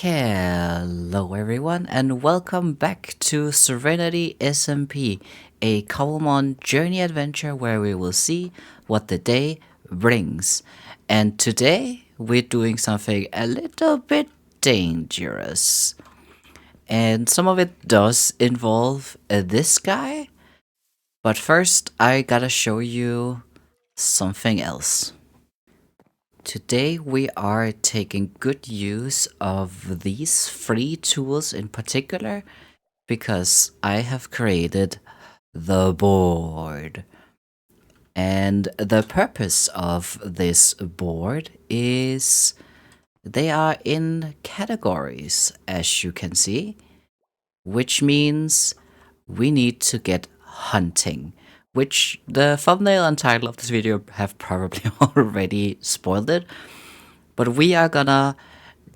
Hello everyone and welcome back to Serenity SMP, a Cobblemon journey adventure where we will see what the day brings. And today we're doing something a little bit dangerous. And some of it does involve this guy, but first I gotta show you something else. Today we are taking good use of these free tools in particular because I have created the board. And the purpose of this board is they are in categories, as you can see, which means we need to get hunting, which the thumbnail and title of this video have probably already spoiled it. But we are gonna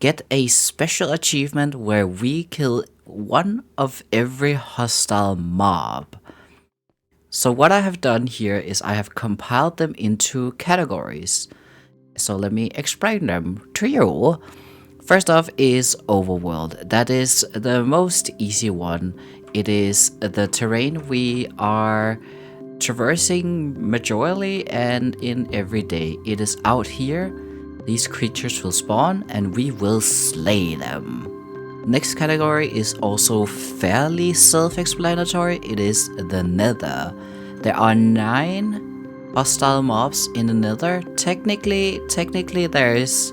get a special achievement where we kill one of every hostile mob. So what I have done here is I have compiled them into categories. So let me explain them to you. First off is overworld. That is the most easy one. It is the terrain we are traversing majorly and in every day. It is out here. These creatures will spawn and we will slay them. Next category is also fairly self-explanatory. It is the Nether. There are 9 hostile mobs in the Nether. Technically there is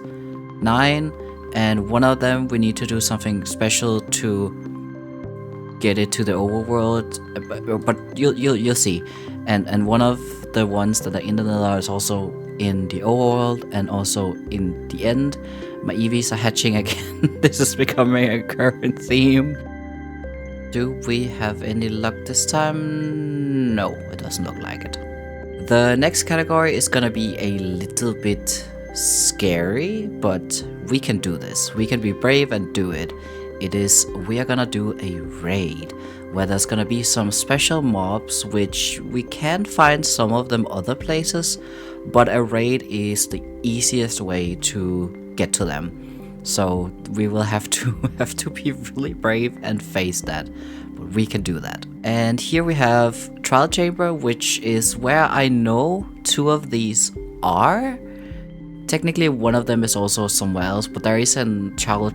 9, and one of them we need to do something special to get it to the overworld. But you'll see. And one of the ones that are in the Nether is also in the overworld and also in the end. My EVs are hatching again. This is becoming a current theme. Do we have any luck this time? No, it doesn't look like it. The next category is gonna be a little bit scary, but we can do this. We can be brave and do it. We are gonna do a raid, where there's gonna be some special mobs, which we can find some of them other places, but a raid is the easiest way to get to them. So we will have to be really brave and face that, but we can do that. And here we have Trial Chamber, which is where I know 2 of these are. Technically one of them is also somewhere else, but there is a trial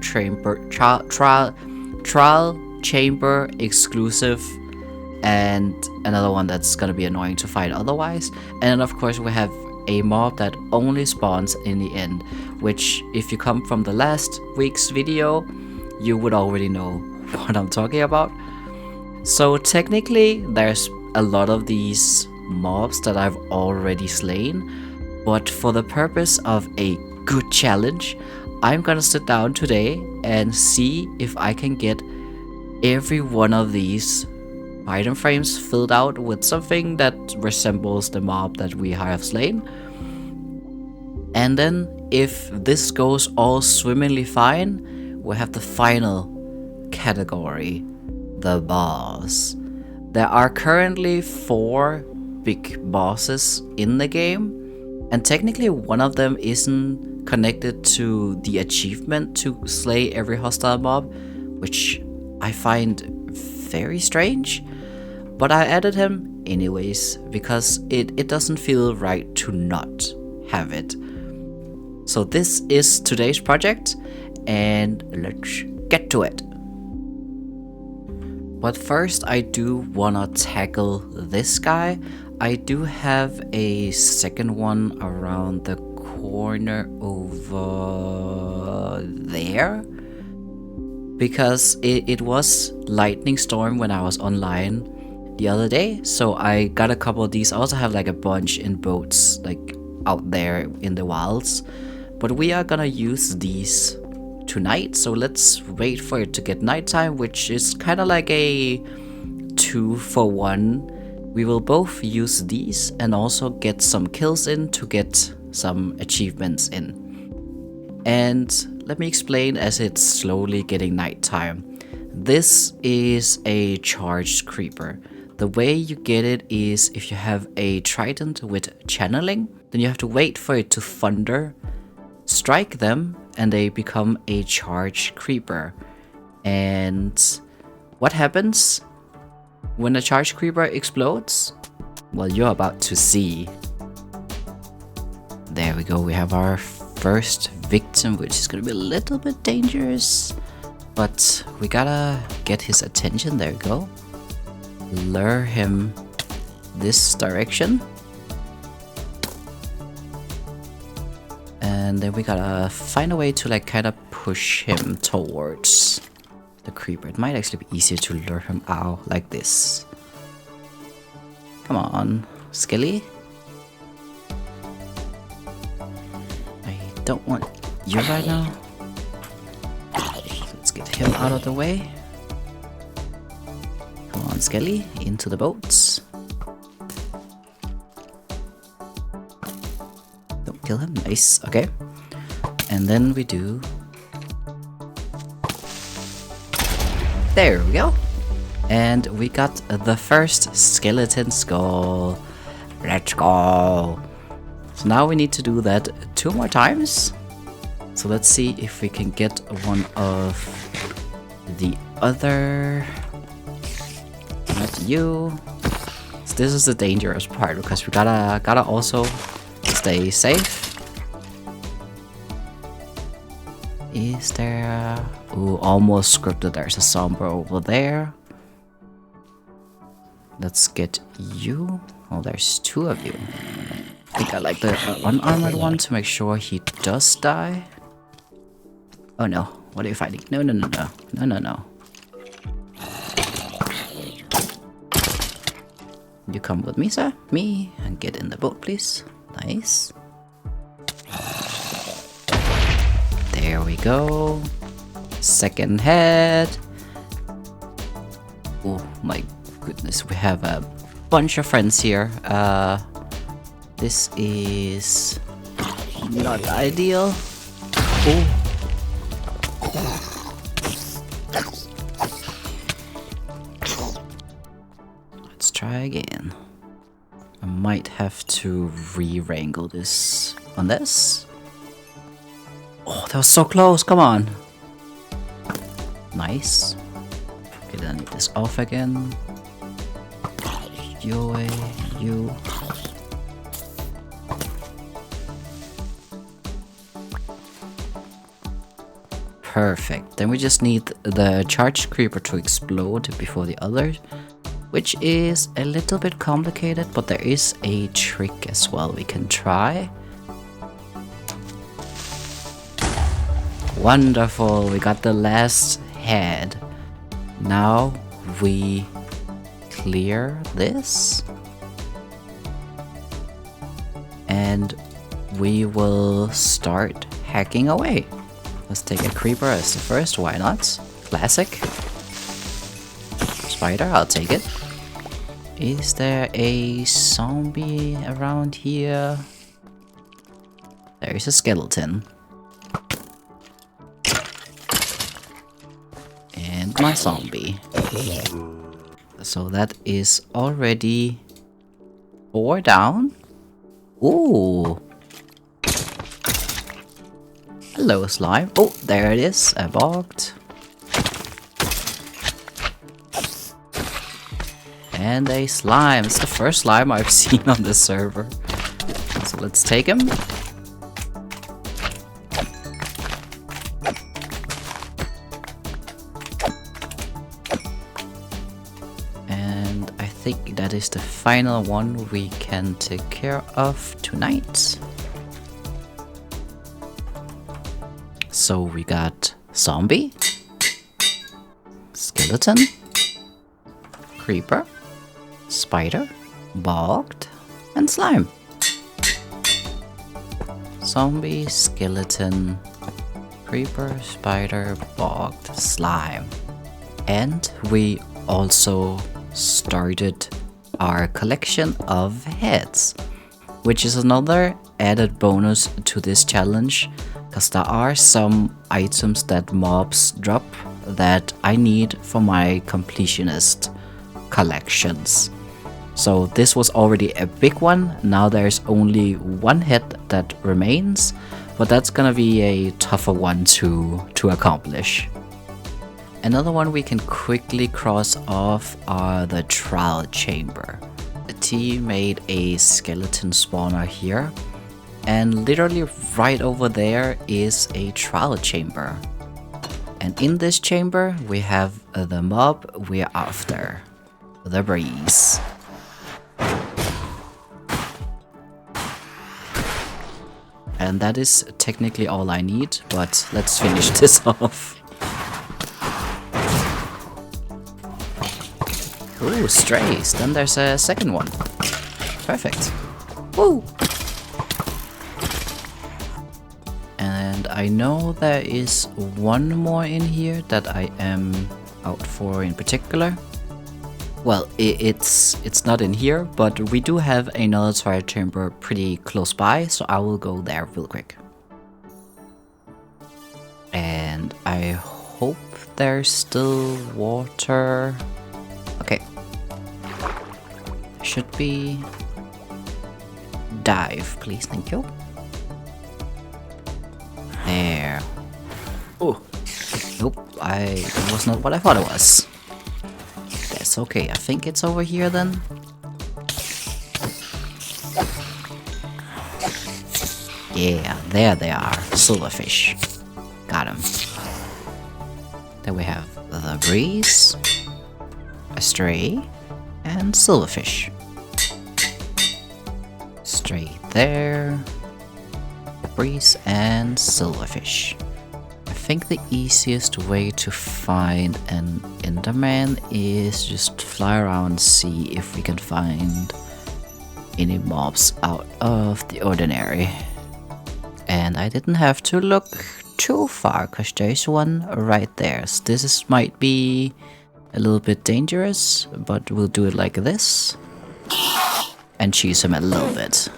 chamber exclusive and another one that's gonna be annoying to fight otherwise. And then of course we have a mob that only spawns in the end, which if you come from the last week's video, you would already know what I'm talking about. So technically there's a lot of these mobs that I've already slain, but for the purpose of a good challenge, I'm gonna sit down today and see if I can get every one of these item frames filled out with something that resembles the mob that we have slain. And then if this goes all swimmingly fine, we have the final category, the boss. There are currently 4 big bosses in the game, and technically one of them isn't connected to the achievement to slay every hostile mob, which I find very strange. But I added him anyways, because it doesn't feel right to not have it. So this is today's project, and let's get to it. But first I do wanna tackle this guy. I do have a second one around the corner over there, because it was lightning storm when I was online the other day, so I got a couple of these. I also have like a bunch in boats like out there in the wilds, but we are gonna use these tonight. So let's wait for it to get nighttime, which is kind of like a 2-for-1. We will both use these and also get some kills in to get some achievements in. And let me explain as it's slowly getting nighttime. This is a charged creeper. The way you get it is if you have a trident with channeling, then you have to wait for it to thunder, strike them, and they become a charge creeper. And what happens when a charge creeper explodes? Well, you're about to see. There we go, we have our first victim, which is gonna be a little bit dangerous. But we gotta get his attention, there we go. Lure him this direction. And then we gotta find a way to like kind of push him towards the creeper. It might actually be easier to lure him out like this. Come on, Skelly. I don't want you right now. Let's get him out of the way. Come on, Skelly, into the boats. Don't kill him, nice, okay. And then we do... There we go. And we got the first skeleton skull. Let's go. So now we need to do that 2 more times. So let's see if we can get one of the other... Not you. So this is the dangerous part because we gotta also stay safe. Is there... Ooh, almost scripted. There's a zombie over there. Let's get you. Oh, there's 2 of you. I think I like the unarmored one to make sure he does die. Oh no, what are you fighting? No. You come with me, sir? Me? And get in the boat, please. Nice. There we go. Second head. Oh my goodness, we have a bunch of friends here. This is not ideal. Oh. Let's try again. I might have to re-wrangle this on this. Oh, that was so close, come on. Nice. Okay, then this off again. You away, you. Perfect. Then we just need the charged creeper to explode before the others, which is a little bit complicated, but there is a trick as well we can try. Wonderful, we got the last head. Now we clear this. And we will start hacking away. Let's take a creeper as the first, why not? Classic. Spider, I'll take it. Is there a zombie around here? There is a skeleton. And my zombie. So that is already 4 down. Ooh. Hello, slime. Oh, there it is. I balked. And a slime. It's the first slime I've seen on this server. So let's take him. And I think that is the final one we can take care of tonight. So we got zombie, skeleton, creeper, spider, balked, and slime. Zombie, skeleton, creeper, spider, balked, slime. And we also started our collection of heads, which is another added bonus to this challenge. Because there are some items that mobs drop that I need for my completionist collections. So this was already a big one. Now there's only 1 head that remains, but that's gonna be a tougher one to accomplish. Another one we can quickly cross off are the trial chamber. The team made a skeleton spawner here, and literally right over there is a trial chamber. And in this chamber we have the mob we're after, the breeze. And that is technically all I need, but let's finish this off. Ooh, strays. Then there's a second one. Perfect. Woo! And I know there is one more in here that I am out for in particular. Well, it's not in here, but we do have another trial chamber pretty close by, so I will go there real quick. And I hope there's still water. Okay. Should be. Dive, please, thank you. There. Oh. Nope, that was not what I thought it was. That's okay, I think it's over here then. Yeah, there they are. Silverfish. Got him. Then we have the breeze, a stray, and silverfish. Stray there, breeze, and silverfish. I think the easiest way to find an Enderman is just fly around and see if we can find any mobs out of the ordinary. And I didn't have to look too far because there's one right there. So this might be a little bit dangerous, but we'll do it like this and cheese him a little bit.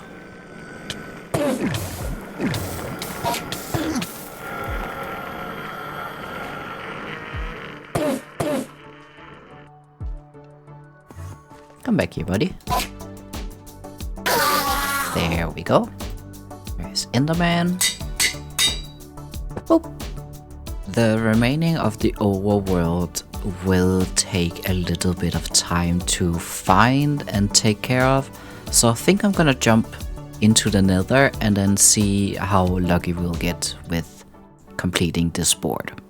Come back here, buddy. There we go. There's Enderman. Boop. The remaining of the overworld will take a little bit of time to find and take care of, so I think I'm gonna jump into the nether and then see how lucky we'll get with completing this board.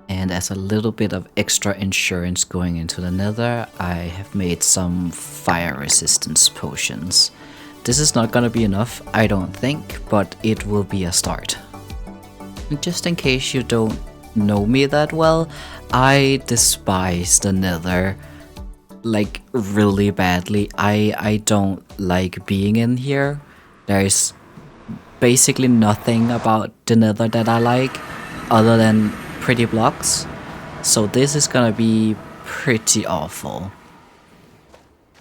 And as a little bit of extra insurance going into the nether, I have made some fire resistance potions. This is not gonna be enough, I don't think, but it will be a start. And just in case you don't know me that well, I despise the nether like really badly. I don't like being in here. There's basically nothing about the nether that I like other than pretty blocks, so this is gonna be pretty awful.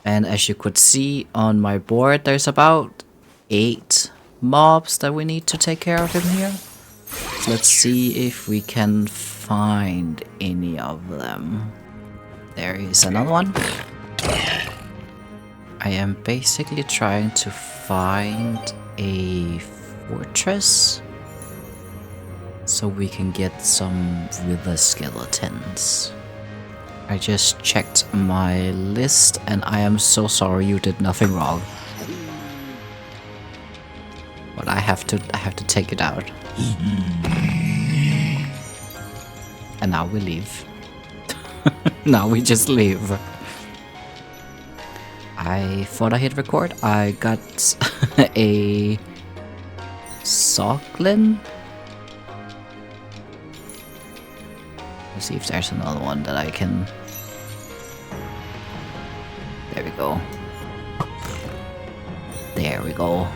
And as you could see on my board, there's about 8 mobs that we need to take care of in here. So let's see if we can find any of them. There is another one. I am basically trying to find a fortress so we can get some wither skeletons. I just checked my list and I am so sorry you did nothing wrong. But I have to take it out. And now we leave. Now we just leave. I thought I hit record. I got a Soglin. Let's see if there's another one that I can. There we go. There we go.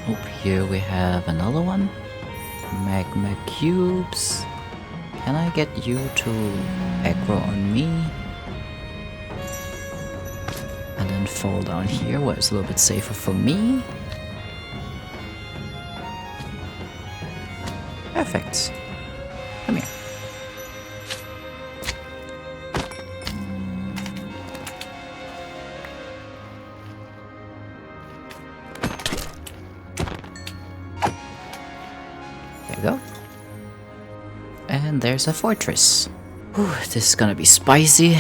Oh, here we have another one. Magma cubes. Can I get you to aggro on me? And then fall down here where it's a little bit safer for me. Perfect. Come here. And there's a fortress. Whew, this is gonna be spicy.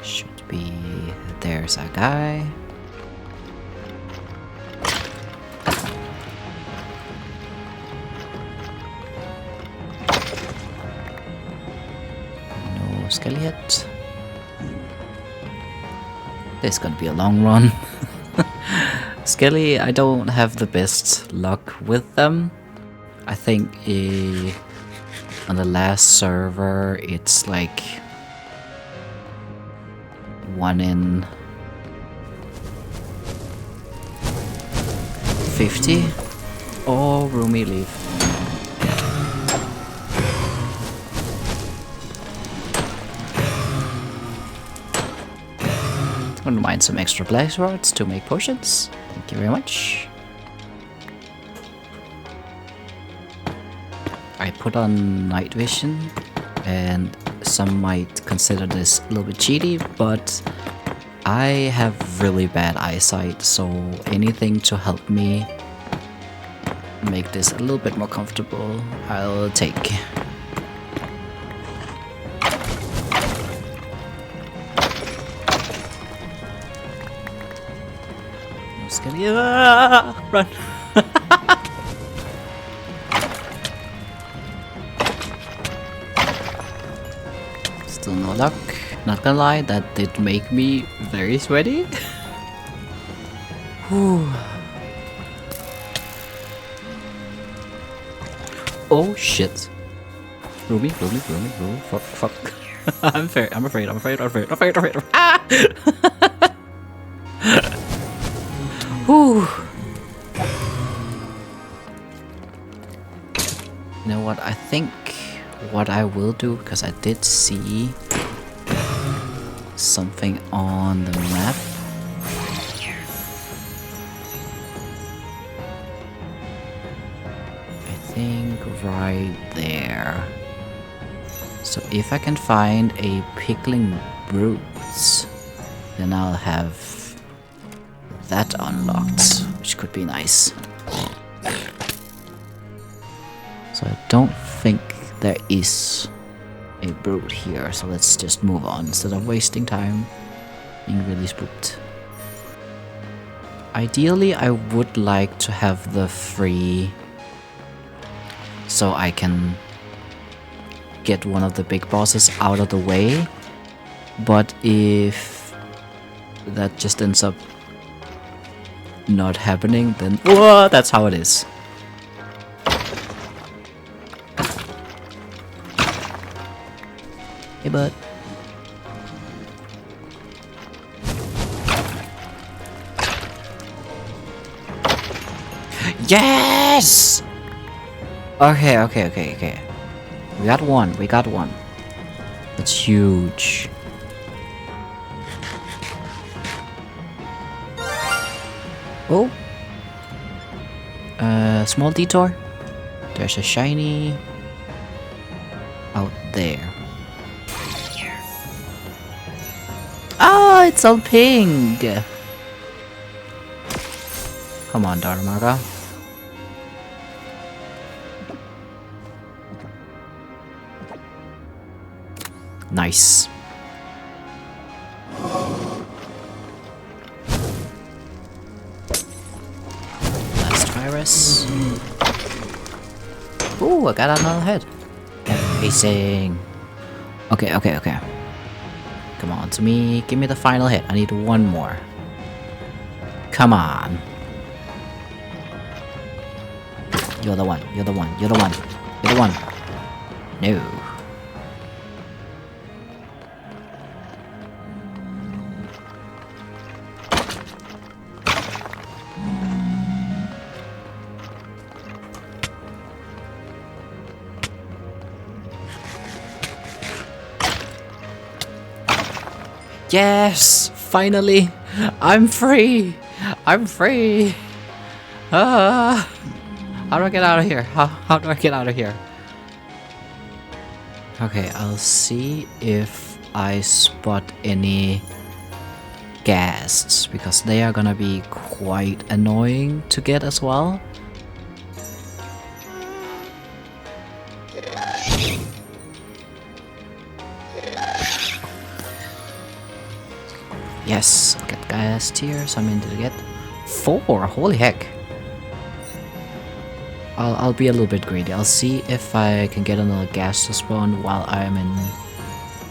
Should be... There's a guy. No skelly yet. This is gonna be a long run. Skelly, I don't have the best luck with them. I think on the last server it's like 1 in 50. Oh, Rumi, leave. Wouldn't mind some extra blaze rods to make potions. Thank you very much. I put on night vision, and some might consider this a little bit cheaty, but I have really bad eyesight, so anything to help me make this a little bit more comfortable, I'll take. Skelly, run! Still no luck. Not gonna lie, that did make me very sweaty. Whew. Oh shit. Ruby, fuck. I'm afraid. Ah! Whew. You know what, I think what I will do, because I did see something on the map. I think right there. So if I can find a pickling brutes, then I'll have that unlocked, which could be nice. So I don't think there is a brute here, so let's just move on instead of wasting time being really spooked. Ideally, I would like to have the free so I can get one of the big bosses out of the way, but if that just ends up not happening, then whoa, that's how it is. Hey bud. Yes! Okay. We got one. That's huge. Oh. Small detour. There's a shiny out there. Oh, it's all pink. Come on, Dharmaga. Nice. Last virus. Ooh, I got another head. Amazing. Okay. Come on to me. Give me the final hit. I need one more. Come on. You're the one. No. Yes! Finally! I'm free! Ah! How do I get out of here? How do I get out of here? Okay, I'll see if I spot any ghasts, because they are gonna be quite annoying to get as well. Yes, get gas tiers. I mean, did I get 4? Holy heck. I'll be a little bit greedy. I'll see if I can get another gas to spawn while I'm in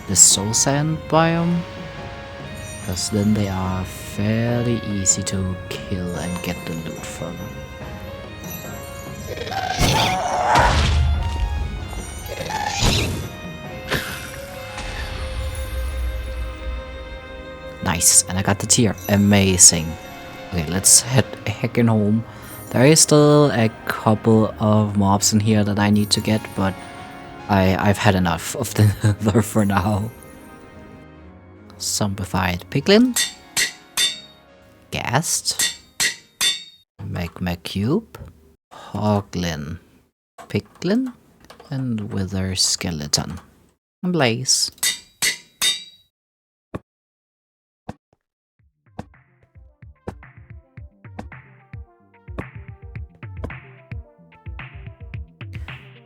the soul sand biome. Because then they are fairly easy to kill and get the loot from. Nice, and I got the tier. Amazing. Okay, let's head heckin' home. There is still a couple of mobs in here that I need to get, but I've had enough of the nether for now. Zombified piglin. Ghast. Magma cube. Hoglin. Piglin. And wither skeleton. And blaze.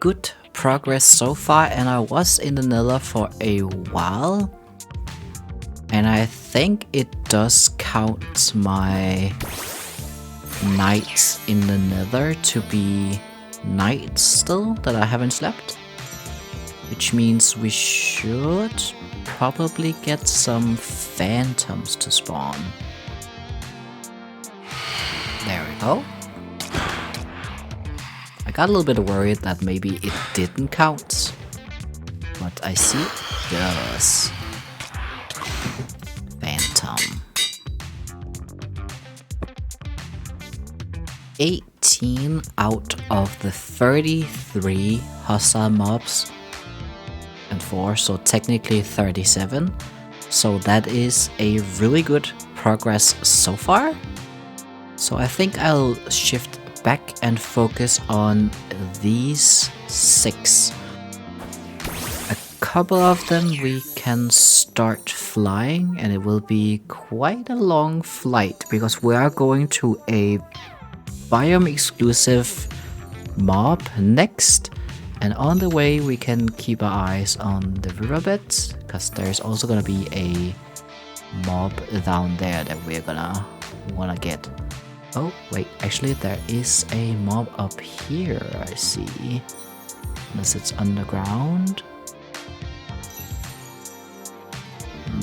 Good progress so far, and I was in the nether for a while, and I think it does count my nights in the nether to be nights still that I haven't slept, which means we should probably get some phantoms to spawn. There we go. I got a little bit worried that maybe it didn't count, but I see it does. Phantom. 18 out of the 33 hostile mobs and 4, so technically 37. So that is a really good progress so far. So I think I'll shift back and focus on these 6. A couple of them we can start flying, and it will be quite a long flight because we are going to a biome exclusive mob next, and on the way we can keep our eyes on the riverbeds because there's also gonna be a mob down there that we're gonna wanna get. Oh, wait, actually there is a mob up here, I see. Unless it's underground.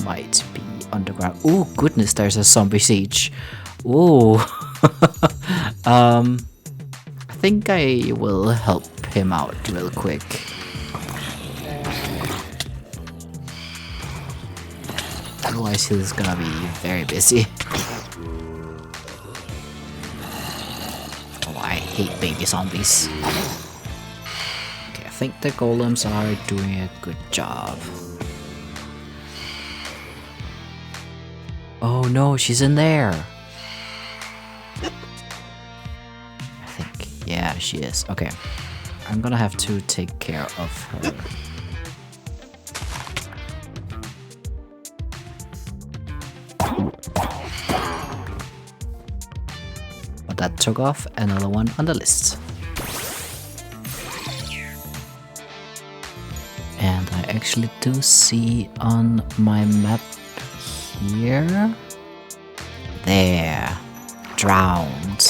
Might be underground. Oh, goodness, there's a zombie siege. Ooh. I think I will help him out real quick. Otherwise he's gonna be very busy. I hate baby zombies. Okay, I think the golems are doing a good job. Oh no, she's in there. I think, yeah, she is. Okay, I'm gonna have to take care of her. That took off another one on the list. And I actually do see on my map here. There. Drowned.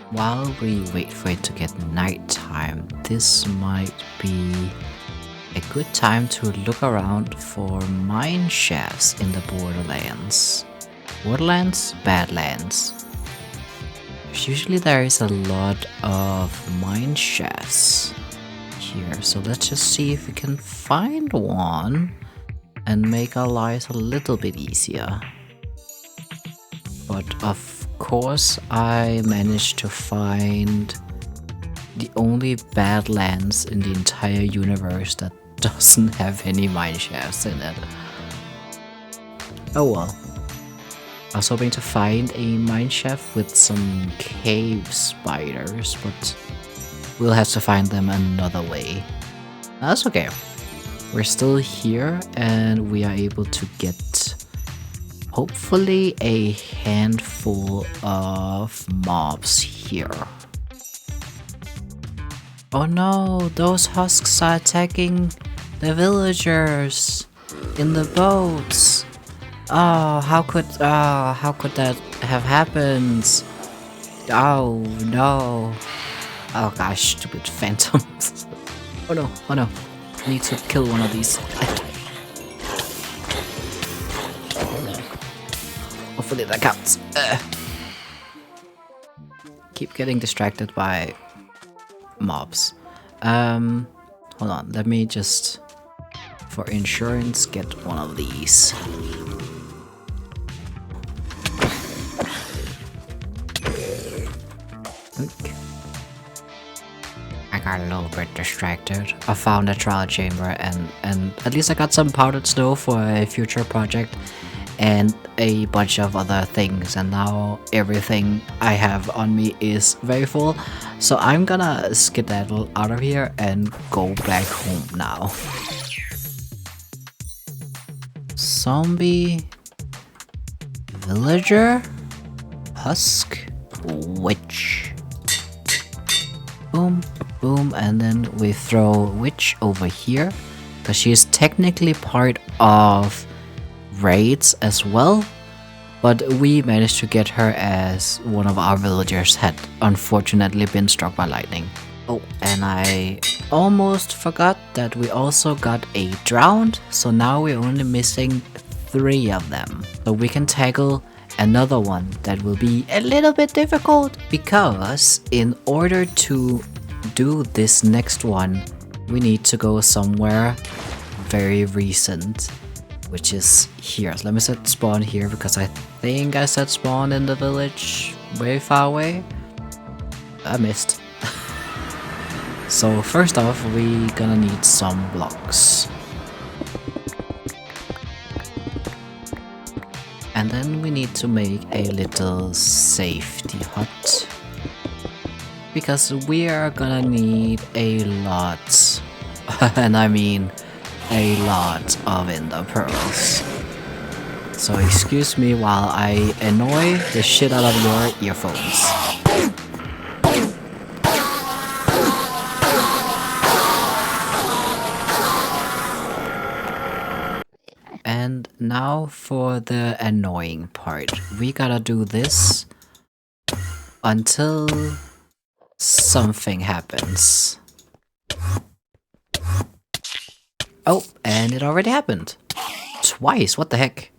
While we wait for it to get nighttime, this might be a good time to look around for mine shafts in the Borderlands. Borderlands? Badlands. Usually there is a lot of mine shafts here, so let's just see if we can find one and make our lives a little bit easier. But of course I managed to find the only Badlands in the entire universe that doesn't have any mine shafts in it. Oh well. I was hoping to find a mineshaft with some cave spiders, but we'll have to find them another way. That's okay. We're still here and we are able to get hopefully a handful of mobs here. Oh no, those husks are attacking the villagers in the boats. How could that have happened? Oh no. Oh gosh, stupid phantoms. Oh no, oh no. I need to kill one of these. Hopefully that counts. Keep getting distracted by mobs. Hold on, let me just, for insurance, get one of these. Okay. I got a little bit distracted. I found a trial chamber and at least I got some powdered snow for a future project and a bunch of other things, and now everything I have on me is very full, so I'm gonna skedaddle out of here and go back home now. Zombie, villager, husk, witch. Boom, boom, and then we throw witch over here because she's technically part of raids as well, but we managed to get her as one of our villagers had unfortunately been struck by lightning. Oh, and I almost forgot that we also got a drowned, so now we're only missing 3 of them. So we can tackle another one that will be a little bit difficult, because in order to do this next one, we need to go somewhere very recent, which is here. So let me set spawn here because I think I set spawn in the village way far away. I missed. So first off, we gonna need some blocks. And then we need to make a little safety hut, because we are gonna need a lot, and I mean a lot of ender pearls. So excuse me while I annoy the shit out of your earphones. And now for the annoying part. We gotta do this until something happens. Oh, and it already happened. Twice, what the heck?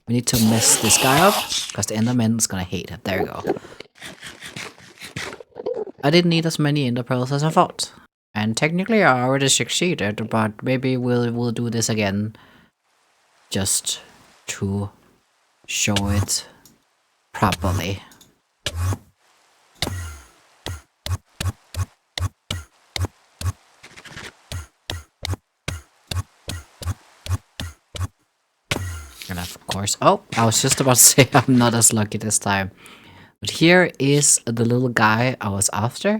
We need to mess this guy up, because the Enderman's gonna hate it. There we go. I didn't need as many ender pearls as I thought. And technically I already succeeded, but maybe we'll do this again, just to show it properly. And of course, oh, I was just about to say I'm not as lucky this time. But here is the little guy I was after.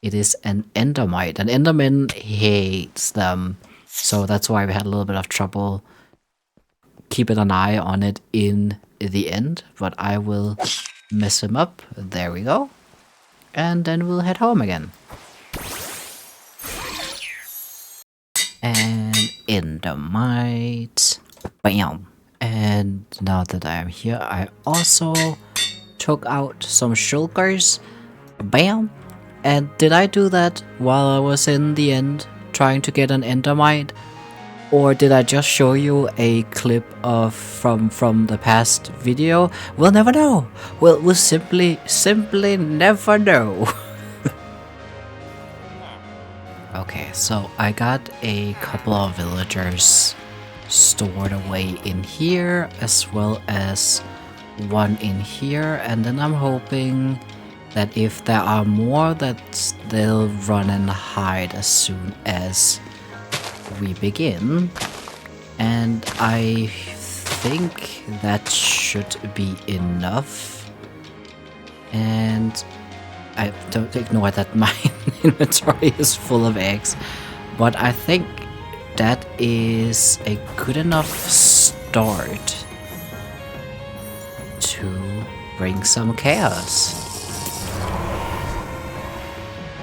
It is an endermite, and enderman hates them. So that's why we had a little bit of trouble keeping an eye on it in the end. But I will mess him up. There we go. And then we'll head home again. And endermite. Bam. And now that I am here, I also took out some shulkers. Bam! And did I do that while I was in the end trying to get an endermite? Or did I just show you a clip of from the past video? We'll never know. We'll simply never know. Okay, so I got a couple of villagers stored away in here, as well as one in here, and then I'm hoping that if there are more, that they'll run and hide as soon as we begin. And I think that should be enough. And I don't ignore that my inventory is full of eggs, but I think that is a good enough start to bring some chaos.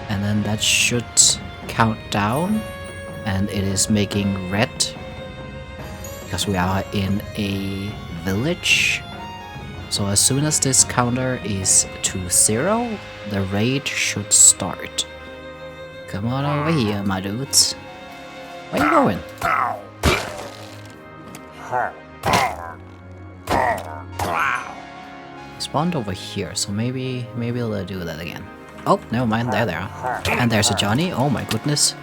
And And then that should count down. And it is making red. Because we are in a village. So as soon as this counter is to 0, the raid should start. Come on over here, my dudes. Where you going? Spawned over here, so maybe they'll do that again. Oh, never mind, there they are. And there's a Johnny, oh my goodness.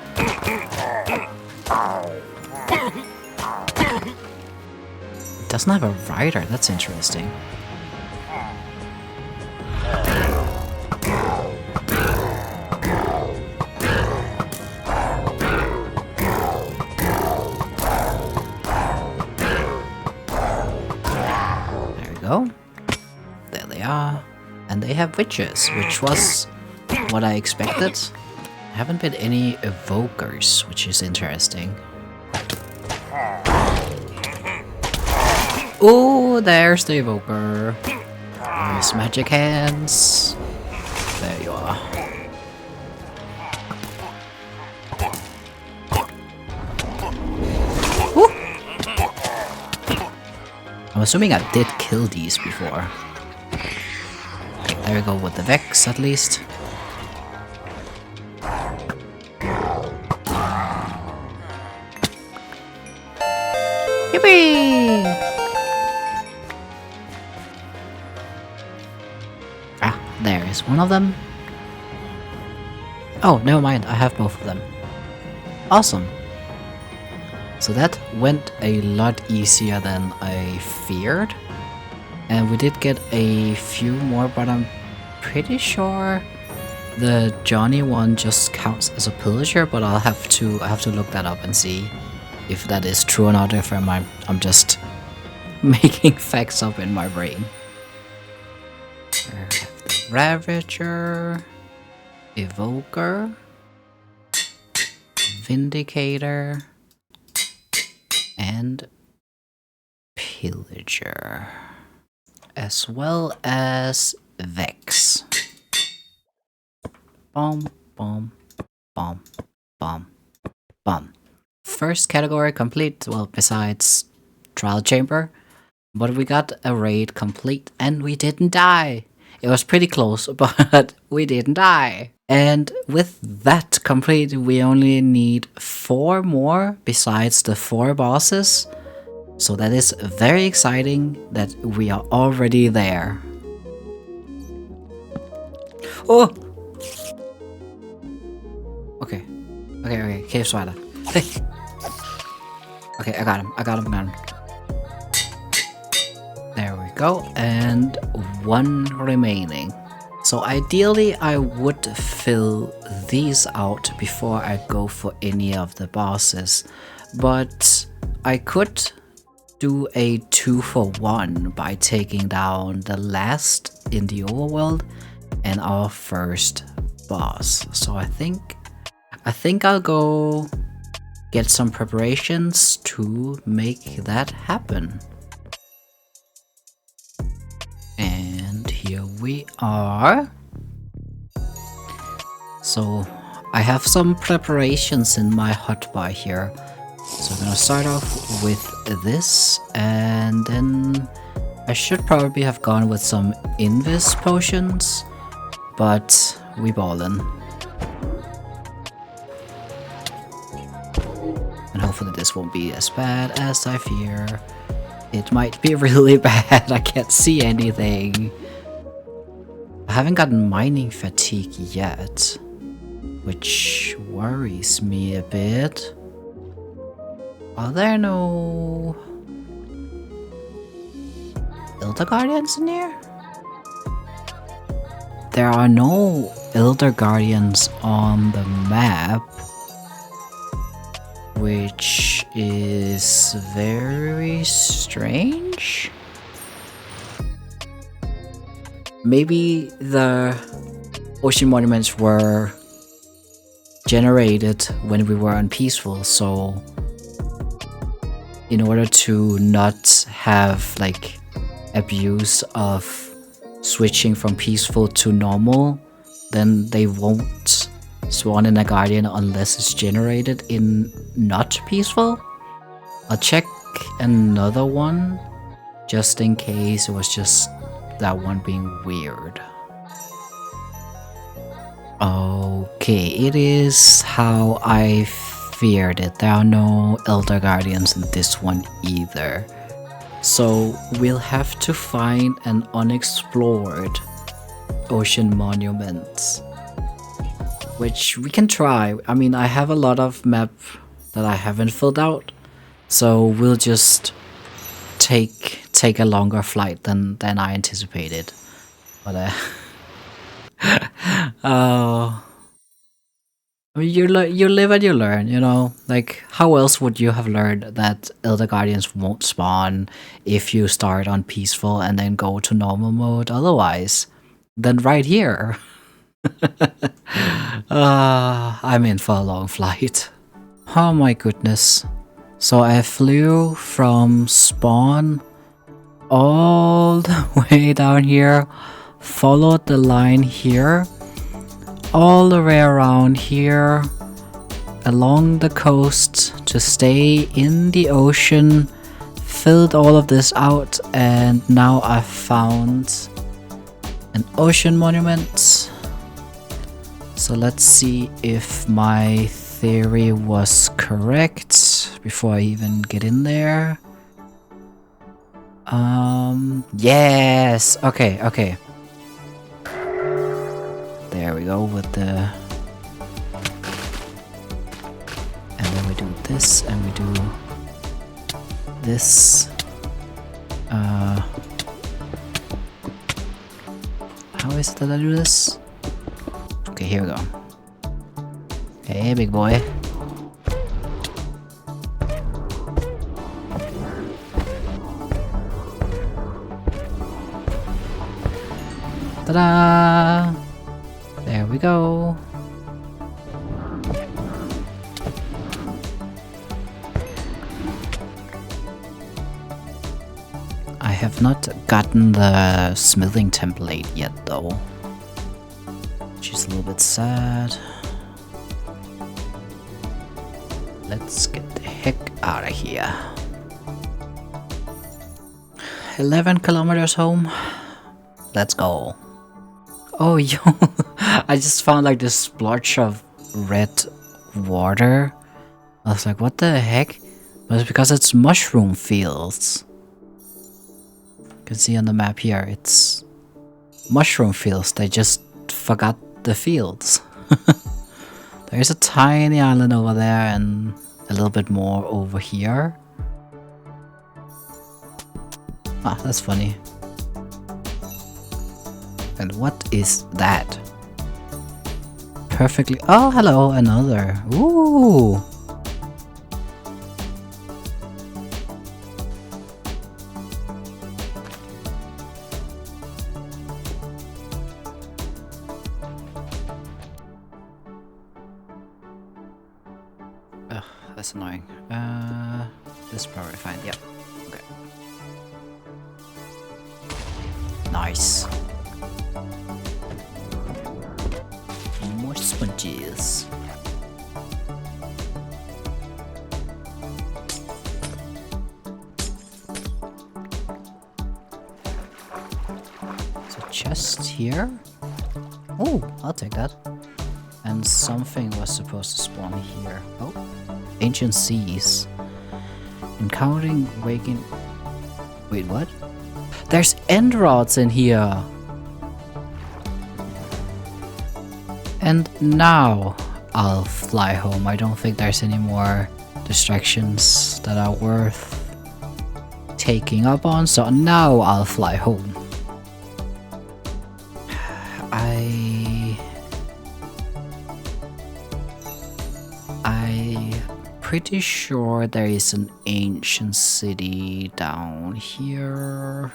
It doesn't have a rider, that's interesting. There they are. And they have witches, which was what I expected. There haven't been any evokers, which is interesting. Oh, there's the evoker. Nice magic hands. There you are. Woo! I'm assuming I did kill these before. Okay, there we go with the Vex at least. Yippee! Ah, there is one of them. Oh, never mind, I have both of them. Awesome. So that went a lot easier than I feared. And we did get a few more, but I'm pretty sure the Johnny one just counts as a pillager, but I'll have to look that up and see if that is true or not, if I'm just making facts up in my brain. Ravager, Evoker, Vindicator, and Pillager, as well as Vex. Bomb, bomb, bomb, bomb, bomb. First category complete, well, besides Trial Chamber, but we got a raid complete and we didn't die. It was pretty close, but we didn't die. And with that complete, we only need 4 more besides the 4 bosses. So that is very exciting that we are already there. Oh! Okay. Okay, Cave Spider. Hey! Okay, I got him, There we go, and 1 remaining. So ideally I would fill these out before I go for any of the bosses, but I could do a 2-for-1 by taking down the last in the overworld and our first boss. So I think I'll go get some preparations to make that happen. And here we are. So I have some preparations in my hotbar here. So I'm gonna start off with this, and then I should probably have gone with some Invis potions, but we ballin'. And hopefully this won't be as bad as I fear. It might be really bad, I can't see anything. I haven't gotten mining fatigue yet, which worries me a bit. Are there no Elder Guardians in here? There are no Elder Guardians on the map, which is very strange. Maybe the ocean monuments were generated when we were on peaceful, so in order to not have like abuse of switching from peaceful to normal, then they won't spawn in a guardian unless it's generated in not peaceful. I'll check another one just in case it was just that one being weird. Okay, it is how I feared it. There are no Elder Guardians in this one either. So we'll have to find an unexplored ocean monument, which we can try. I mean, I have a lot of map that I haven't filled out, so we'll just take a longer flight than I anticipated. But oh, I mean, you live and you learn, you know. Like, how else would you have learned that Elder Guardians won't spawn if you start on peaceful and then go to normal mode? Otherwise, then right here. I'm in for a long flight. Oh my goodness. So I flew from spawn all the way down here, followed the line here, all the way around here, along the coast to stay in the ocean, filled all of this out, and now I've found an ocean monument. So let's see if my theory was correct before I even get in there. Yes! Okay. There we go with the... And then we do this, and we do this. How is it that I do this? Okay, here we go. Hey, big boy. Ta-da! There we go. I have not gotten the smithing template yet though, which is a little bit sad. Let's get the heck out of here. 11 kilometers home. Let's go. Oh, yo, I just found like this splotch of red water. I was like, what the heck? But it's because it's mushroom fields. You can see on the map here, it's mushroom fields. They just forgot the fields. There's a tiny island over there and a little bit more over here. Ah, that's funny. And what is that? Perfectly... Oh, hello, another. Ooh! Ugh, that's annoying. This is probably fine. Yep. Okay. Nice. More sponges. There's a chest here. Oh, I'll take that. And something was supposed to spawn here. Oh, ancient seas. Encountering waking... Wait, what? There's end rods in here. And now I'll fly home. I don't think there's any more distractions that are worth taking up on, so now I'll fly home. I'm pretty sure there is an ancient city down here.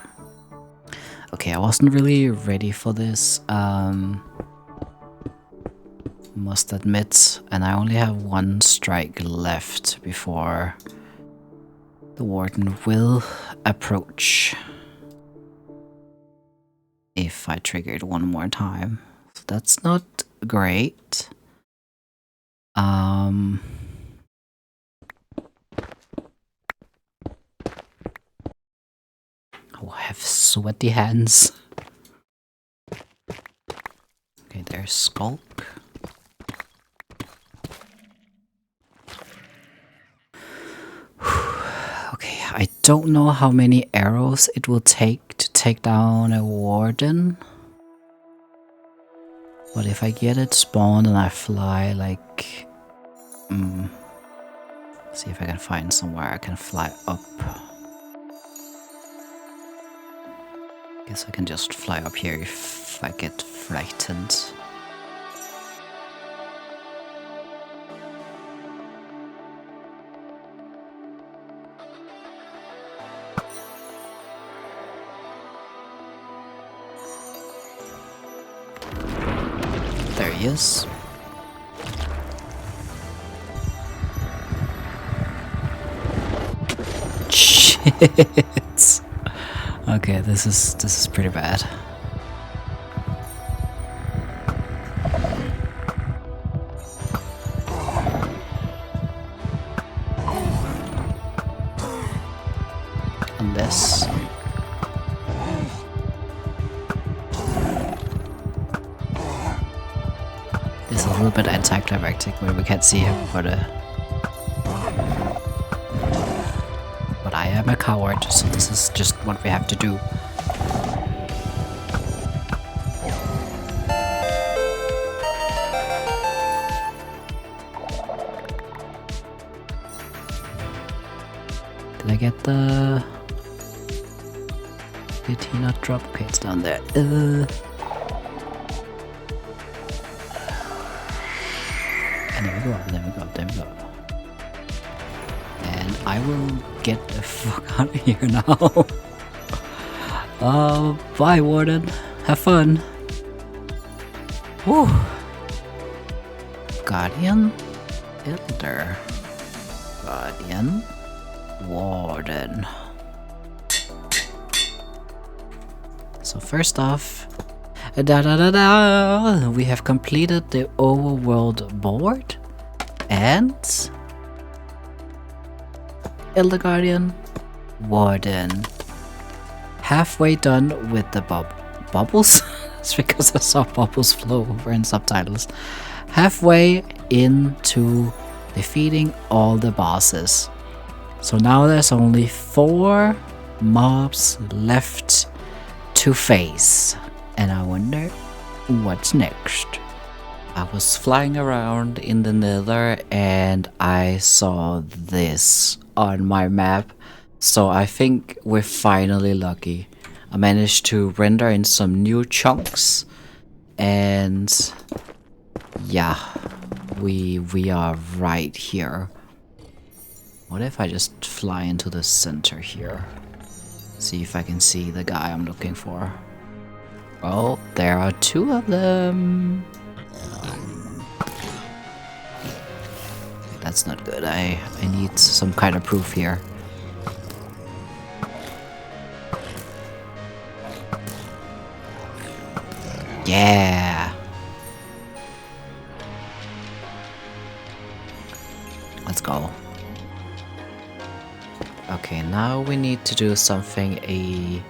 Okay, I wasn't really ready for this. Must admit, and I only have one strike left before the warden will approach. If I triggered one more time. So that's not great. Oh, I have sweaty hands. Okay, there's Skulk. Okay, I don't know how many arrows it will take to take down a warden. But if I get it spawned and I fly like... see if I can find somewhere I can fly up. Guess I can just fly up here if I get frightened. There he is. Shit. Okay, this is pretty bad. Unless it's a little bit anticlimactic where we can't see him, but I am a coward, so this is just what we have to do. Did I get the... Did he not drop? Okay, it's down there. And there we go, there we go, there we go. And I will get the fuck out of here now. Bye, Warden. Have fun. Woo. Guardian. Elder. Guardian. Warden. So first off, we have completed the overworld board and Elder Guardian, Warden. Halfway done with the bubbles. It's because I saw bubbles flow over in subtitles. Halfway into defeating all the bosses. So now there's only 4 mobs left to face. And I wonder what's next. I was flying around in the nether and I saw this on my map. So I think we're finally lucky. I managed to render in some new chunks. And yeah, we are right here. What if I just fly into the center here? See if I can see the guy I'm looking for. Oh, there are 2 of them. That's not good. I need some kind of proof here. Yeah. Let's go. Okay, now we need to do something a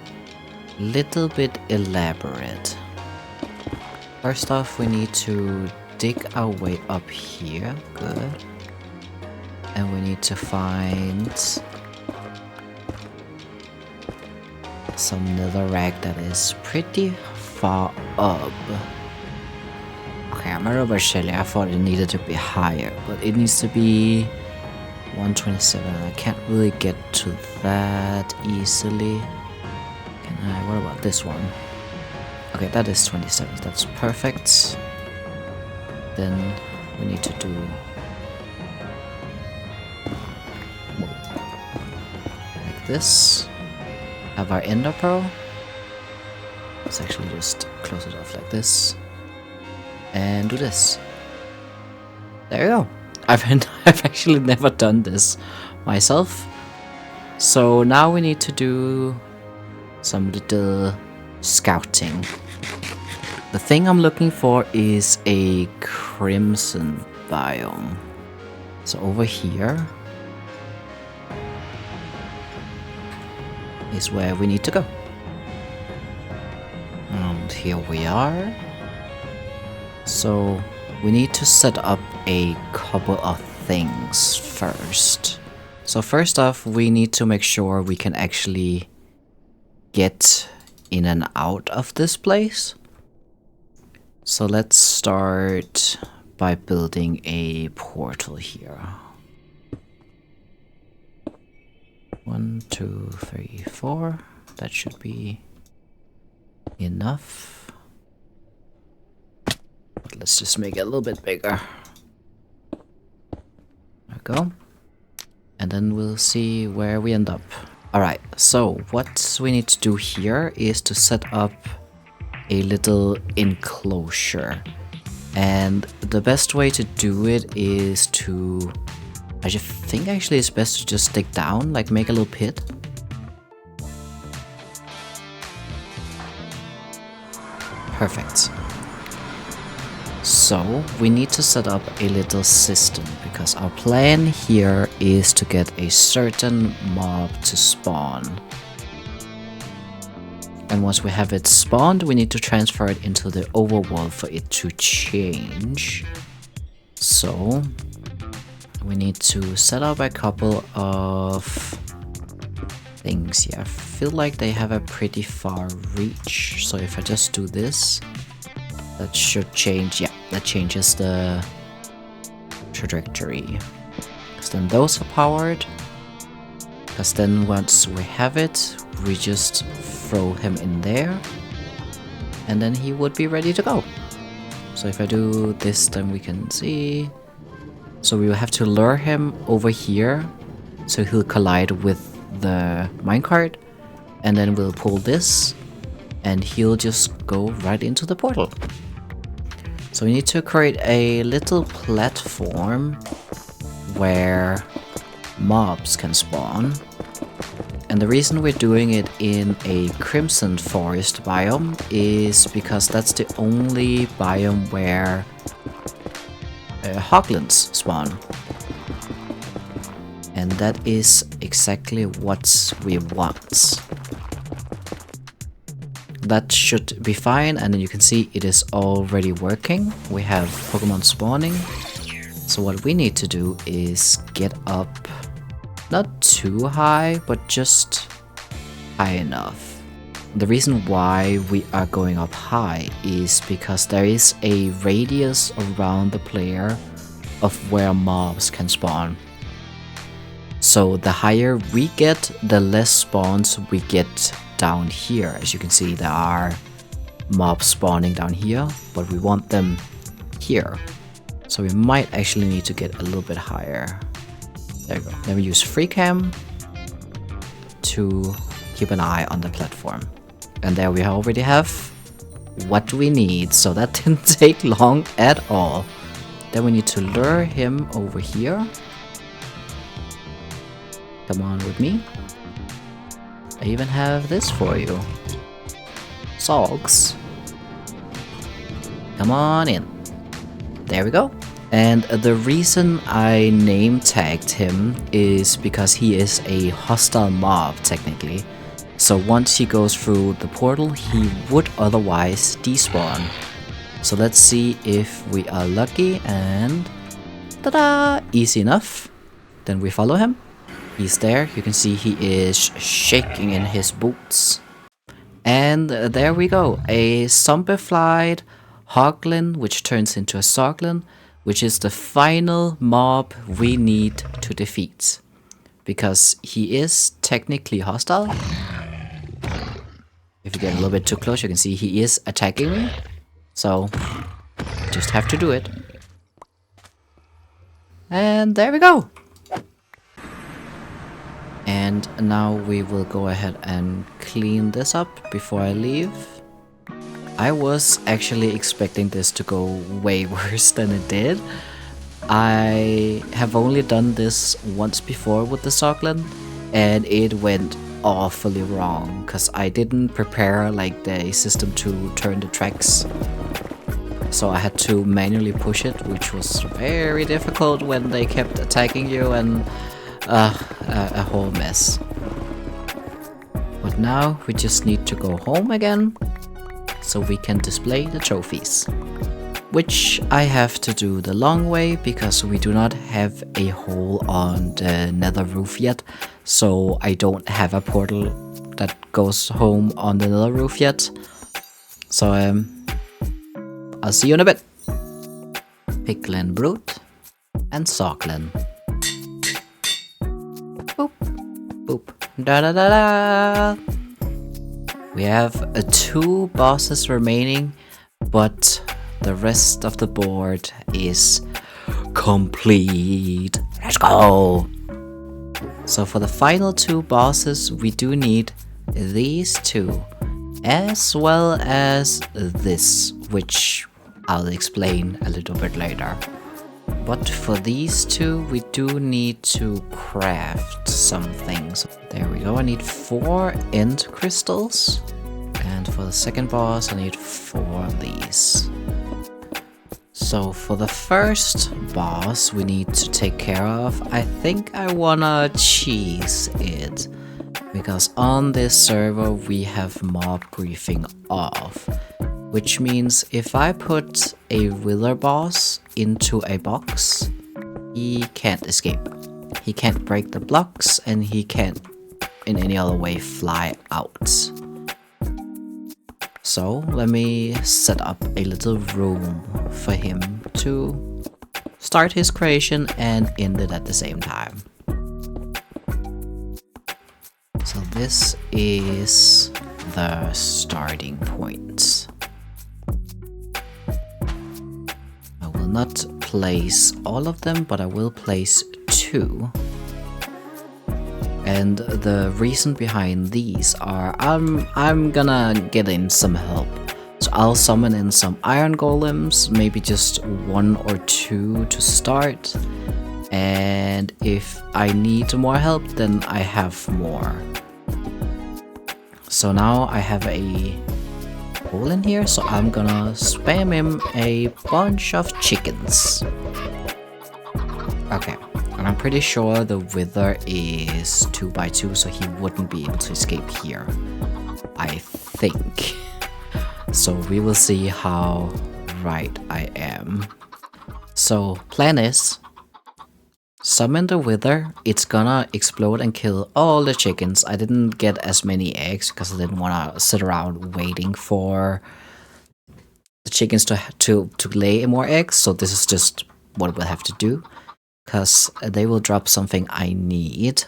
little bit elaborate. First off, we need to dig our way up here. Good. And we need to find some netherrack that is pretty far up. Okay, I remember I thought it needed to be higher, but it needs to be 127. I can't really get to that easily. Can I? What about this one? Okay, that is 27. That's perfect. Then we need to do like this. Have our ender pearl. Let's actually just close it off like this. And do this. There you go. I've actually never done this myself. So now we need to do some little scouting. The thing I'm looking for is a crimson biome. So over here is where we need to go. And here we are. So we need to set up a couple of things first. So first off, we need to make sure we can actually get in and out of this place. So let's start by building a portal here. 1, 2, 3, 4. That should be enough. But let's just make it a little bit bigger. There we go. And then we'll see where we end up. Alright, so what we need to do here is to set up a little enclosure. And the best way to do it is to... I just think actually it's best to just dig down, like make a little pit. Perfect. So we need to set up a little system because our plan here is to get a certain mob to spawn. And once we have it spawned, we need to transfer it into the overworld for it to change. So we need to set up a couple of things here. I feel like they have a pretty far reach. So if I just do this, that should change. Yeah, that changes the trajectory. Because then those are powered. Because then once we have it, we just throw him in there. And then he would be ready to go. So if I do this, then we can see. So we will have to lure him over here. So he'll collide with the minecart. And then we'll pull this. And he'll just go right into the portal. So we need to create a little platform where mobs can spawn. And the reason we're doing it in a crimson forest biome is because that's the only biome where hoglins spawn. And that is exactly what we want. That should be fine, and then you can see it is already working. We have Pokemon spawning. So what we need to do is get up, not too high, but just high enough. The reason why we are going up high is because there is a radius around the player of where mobs can spawn. So the higher we get, the less spawns we get down here. As you can see, there are mobs spawning down here, but we want them here. So we might actually need to get a little bit higher. There we go. Then we use free cam to keep an eye on the platform. And there we already have what we need. So that didn't take long at all. Then we need to lure him over here. Come on with me. I even have this for you. Sogs. Come on in. There we go. And the reason I name tagged him is because he is a hostile mob technically. So once he goes through the portal, he would otherwise despawn. So let's see if we are lucky, and ta-da! Easy enough. Then we follow him. He's there. You can see he is shaking in his boots. And there we go. A zombified hoglin, which turns into a soglin, which is the final mob we need to defeat. Because he is technically hostile. If you get a little bit too close, you can see he is attacking me. So, just have to do it. And there we go. And now we will go ahead and clean this up before I leave. I was actually expecting this to go way worse than it did. I have only done this once before with the Soglin, and it went awfully wrong because I didn't prepare like the system to turn the tracks. So I had to manually push it, which was very difficult when they kept attacking you, and a whole mess. But now we just need to go home again, so we can display the trophies. Which I have to do the long way, because we do not have a hole on the nether roof yet, so I don't have a portal that goes home on the nether roof yet. So I'll see you in a bit. Picklin Brute and Socklin. Boop, boop, da da da da. We have 2 bosses remaining, but the rest of the board is complete. Let's go! So for the final 2 bosses, we do need these 2, as well as this, which I'll explain a little bit later. But for these 2, we do need to craft some things. There we go, I need 4 end crystals. And for the second boss, I need 4 of these. So for the first boss we need to take care of, I think I wanna cheese it. Because on this server we have mob griefing off. Which means if I put a wither boss into a box, he can't escape. He can't break the blocks, and he can't in any other way fly out. So let me set up a little room for him to start his creation and end it at the same time. So this is the starting point. I will not place all of them, but I will place 2. And the reason behind these are I'm gonna get in some help. So I'll summon in some iron golems, maybe just 1 or 2 to start. And if I need more help, then I have more. So now I have a hole in here, so I'm gonna spam him a bunch of chickens. Okay. And I'm pretty sure the wither is 2x2, so he wouldn't be able to escape here. I think. So we will see how right I am. So plan is, summon the wither, it's gonna explode and kill all the chickens. I didn't get as many eggs because I didn't want to sit around waiting for the chickens to lay more eggs, so this is just what we'll have to do. Because they will drop something I need.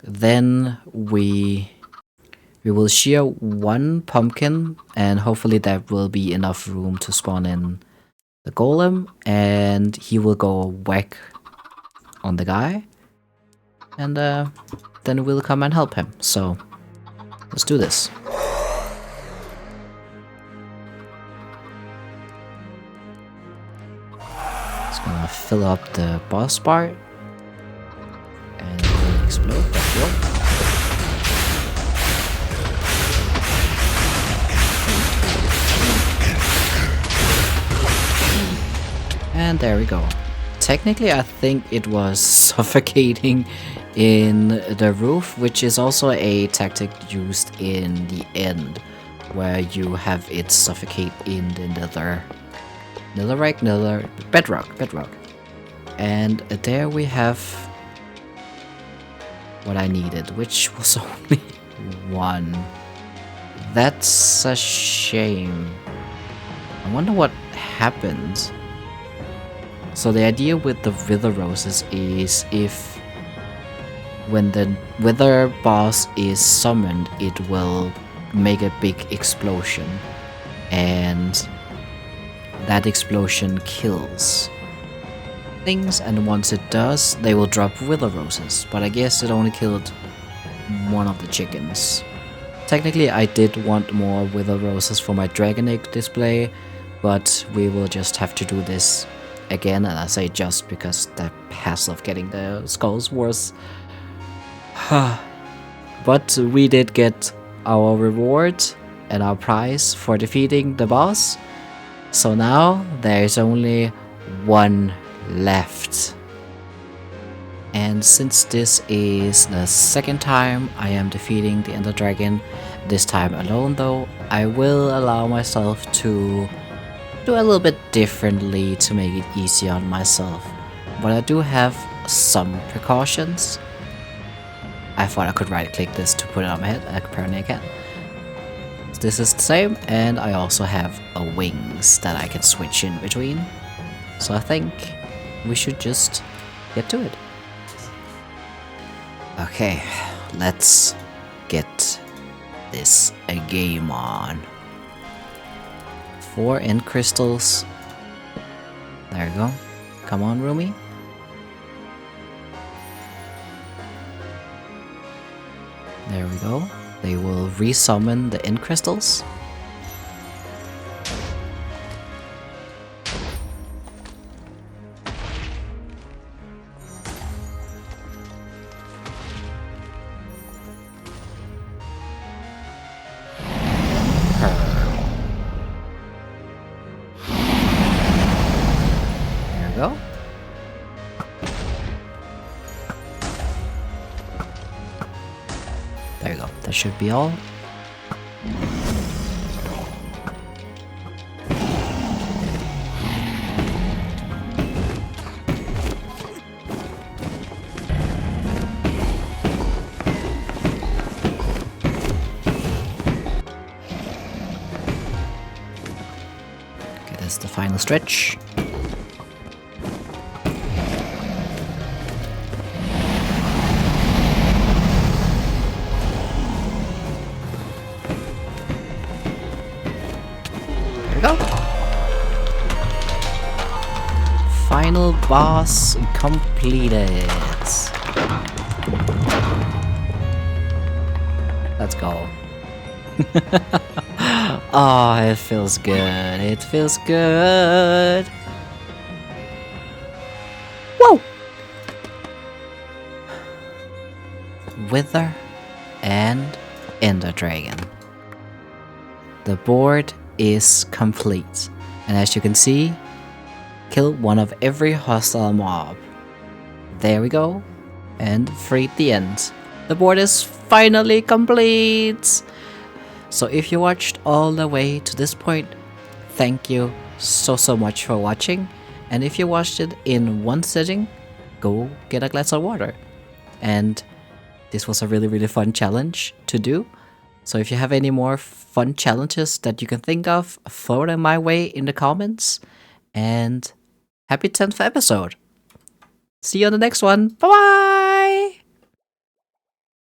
Then we will shear 1 pumpkin, and hopefully that will be enough room to spawn in the golem, and he will go whack on the guy, and then we'll come and help him. So let's do this. Gonna fill up the boss part and it will explode. And there we go. Technically I think it was suffocating in the roof, which is also a tactic used in the end, where you have it suffocate in the bedrock. And there we have what I needed, which was only 1. That's a shame. I wonder what happened. So the idea with the wither roses is if when the wither boss is summoned, it will make a big explosion, and that explosion kills things, and once it does, they will drop wither roses. But I guess it only killed 1 of the chickens. Technically, I did want more wither roses for my dragon egg display, but we will just have to do this again, and I say just because the hassle of getting the skulls was... But we did get our reward and our prize for defeating the boss. So now there's only one left. And since this is the second time I am defeating the Ender Dragon, this time alone though, I will allow myself to do a little bit differently to make it easy on myself. But I do have some precautions. I thought I could right click this to put it on my head, apparently I can. This is the same, and I also have a wings that I can switch in between. So I think we should just get to it. Okay, let's get this a game on. 4 end crystals. There you go. Come on, Rumi. There we go. They will resummon the end crystals. There we go. There you go. That should be all. Okay, that's the final stretch. Go. Final boss completed. Let's go. Oh, it feels good. It feels good. Whoa! Wither and Ender Dragon. The board is complete, and as you can see, kill one of every hostile mob. There we go, and freed the end. The board is finally complete! So if you watched all the way to this point, thank you so much for watching, and if you watched it in one sitting, go get a glass of water. And this was a really fun challenge to do. So if you have any more fun challenges that you can think of, throw them my way in the comments. And happy 10th episode. See you on the next one. Bye bye!